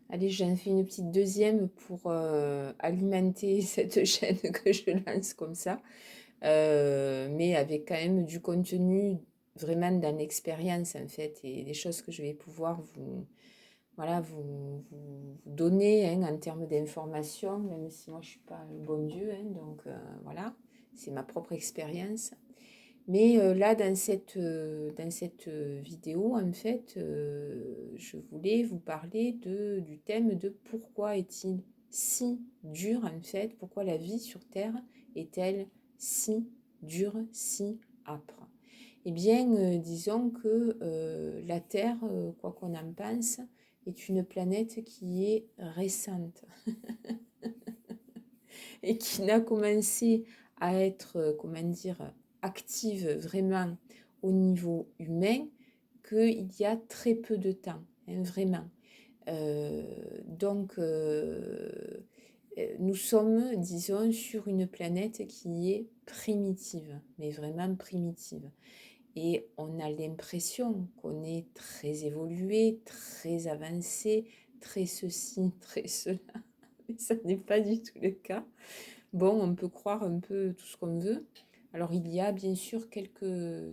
Allez, j'en fais une petite deuxième pour alimenter cette chaîne que je lance comme ça, mais avec quand même du contenu vraiment dans l'expérience en fait, et des choses que je vais pouvoir voilà, vous donner hein, en termes d'information, même si moi je suis pas le bon Dieu, hein, donc voilà, c'est ma propre expérience. Mais là, dans cette vidéo, en fait, je voulais vous parler du thème de pourquoi est-il si dur, en fait, pourquoi la vie sur Terre est-elle si dure, si âpre. Eh bien, disons que la Terre, quoi qu'on en pense, est une planète qui est récente et qui n'a commencé à être, comment dire, active vraiment au niveau humain qu'il y a très peu de temps, hein, vraiment. Euh, donc, nous sommes, disons, sur une planète qui est primitive, mais vraiment primitive. Et on a l'impression qu'on est très évolué, très avancé, très ceci, très cela, mais ça n'est pas du tout le cas. Bon, on peut croire un peu tout ce qu'on veut. Alors, il y a bien sûr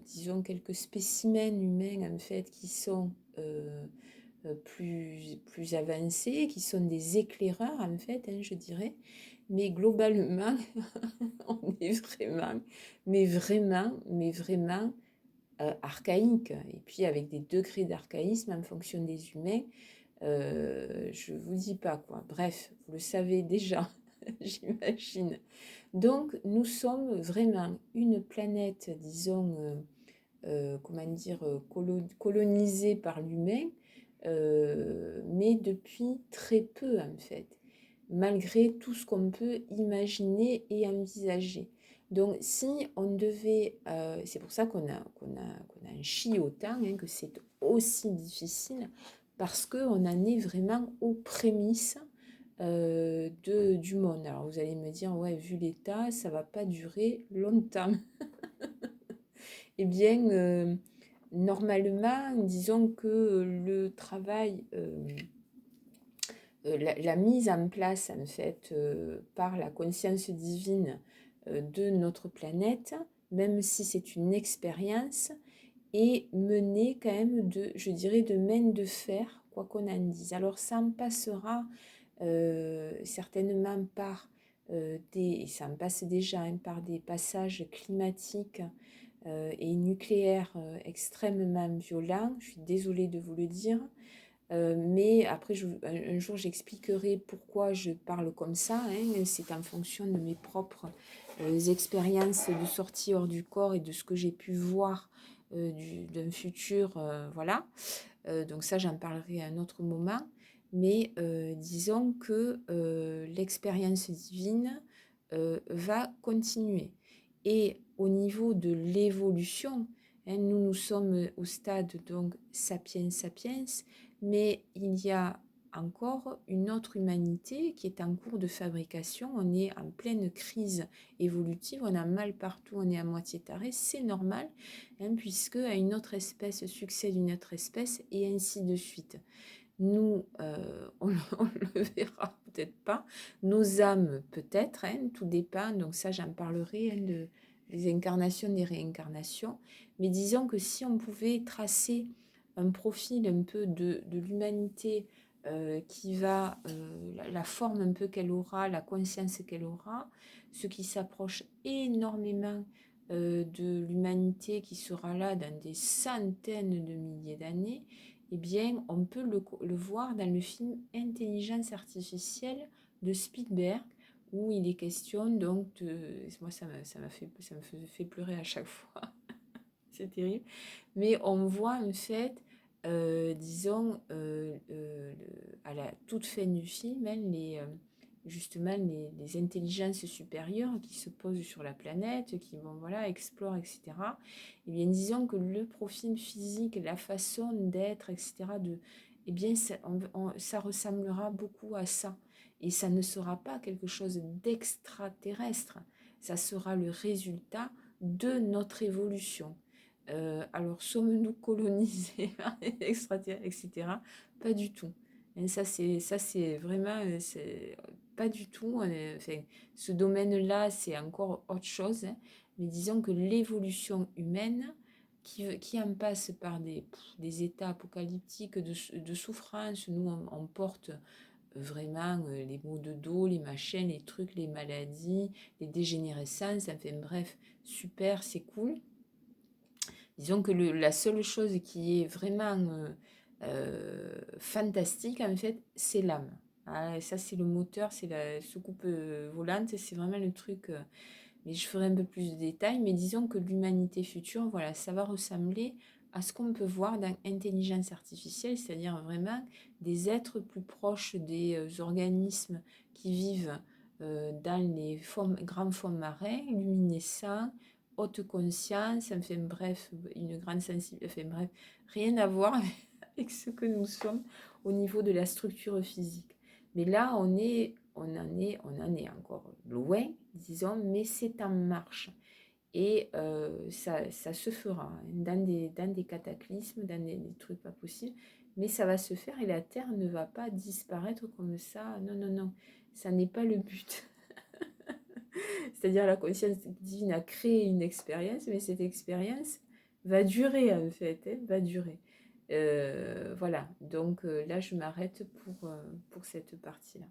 disons, quelques spécimens humains, en fait, qui sont plus avancés, qui sont des éclaireurs, en fait, hein, je dirais. Mais globalement, on est vraiment, mais vraiment archaïque. Et puis, avec des degrés d'archaïsme en fonction des humains, je vous dis pas quoi. Bref, vous le savez déjà, j'imagine. Donc, nous sommes vraiment une planète, disons, comment dire, colonisée par l'humain, mais depuis très peu en fait, malgré tout ce qu'on peut imaginer et envisager. Donc, si on devait, c'est pour ça qu'on en chie autant, hein, que c'est aussi difficile, parce qu'on en est vraiment aux prémices du monde. Alors vous allez me dire, ouais, vu l'état, ça va pas durer longtemps. Eh bien, normalement, disons que le travail, la mise en place en fait par la conscience divine de notre planète, même si c'est une expérience, est menée quand même je dirais, de main de fer, quoi qu'on en dise. Alors ça en passera certainement par et ça en passe déjà, hein, par des passages climatiques et nucléaires extrêmement violents. Je suis désolée de vous le dire. Mais après, un jour, j'expliquerai pourquoi je parle comme ça, hein. C'est en fonction de mes propres expériences de sortie hors du corps et de ce que j'ai pu voir d'un futur. Voilà. Donc ça, j'en parlerai à un autre moment. Mais disons que l'expérience divine va continuer. Et au niveau de l'évolution, hein, nous sommes au stade donc sapiens sapiens, mais il y a encore une autre humanité qui est en cours de fabrication. On est en pleine crise évolutive, on a mal partout, on est à moitié taré, c'est normal, hein, puisque à une autre espèce succède une autre espèce, et ainsi de suite. Nous, on le verra peut-être pas, nos âmes peut-être, hein, tout dépend, donc ça j'en parlerai, hein, des incarnations, des réincarnations, mais disons que si on pouvait tracer un profil un peu de l'humanité qui va, la forme un peu qu'elle aura, la conscience qu'elle aura, ce qui s'approche énormément de l'humanité qui sera là dans des centaines de milliers d'années, eh bien, on peut le voir dans le film Intelligence artificielle de Spielberg, où il est question donc de... Moi, ça me fait pleurer à chaque fois, c'est terrible. Mais on voit en fait, disons, à la toute fin du film, hein, justement les intelligences supérieures qui se posent sur la planète, qui vont, voilà, explorent, etc. Et bien, disons que le profil physique, la façon d'être, etc., eh bien, ça ressemblera beaucoup à ça. Et ça ne sera pas quelque chose d'extraterrestre. Ça sera le résultat de notre évolution. Alors, sommes-nous colonisés par les extraterrestres, etc. Pas du tout. Et ça, c'est vraiment, c'est pas du tout, enfin, ce domaine-là, c'est encore autre chose, hein. Mais disons que l'évolution humaine, qui en passe par des états apocalyptiques de souffrance, nous, on porte vraiment les maux de dos, les machins, les trucs, les maladies, les dégénérescences, enfin bref, super, c'est cool. Disons que la seule chose qui est vraiment fantastique, en fait, c'est l'âme. Ah, ça, c'est le moteur, c'est la soucoupe volante, c'est vraiment le truc. Mais je ferai un peu plus de détails. Mais disons que l'humanité future, voilà, ça va ressembler à ce qu'on peut voir dans l'intelligence artificielle, c'est-à-dire vraiment des êtres plus proches des organismes qui vivent dans les grands fonds marins, luminescents, haute conscience, enfin bref, une grande sensibilité, enfin bref, rien à voir avec ce que nous sommes au niveau de la structure physique. Mais là, on en est encore loin, disons, mais c'est en marche. Et ça se fera hein, dans des cataclysmes, dans des trucs pas possibles, mais ça va se faire et la Terre ne va pas disparaître comme ça. Non, non, non, ça n'est pas le but. C'est-à-dire la conscience divine a créé une expérience, mais cette expérience va durer en fait, hein, va durer. Voilà, donc là je m'arrête pour cette partie-là.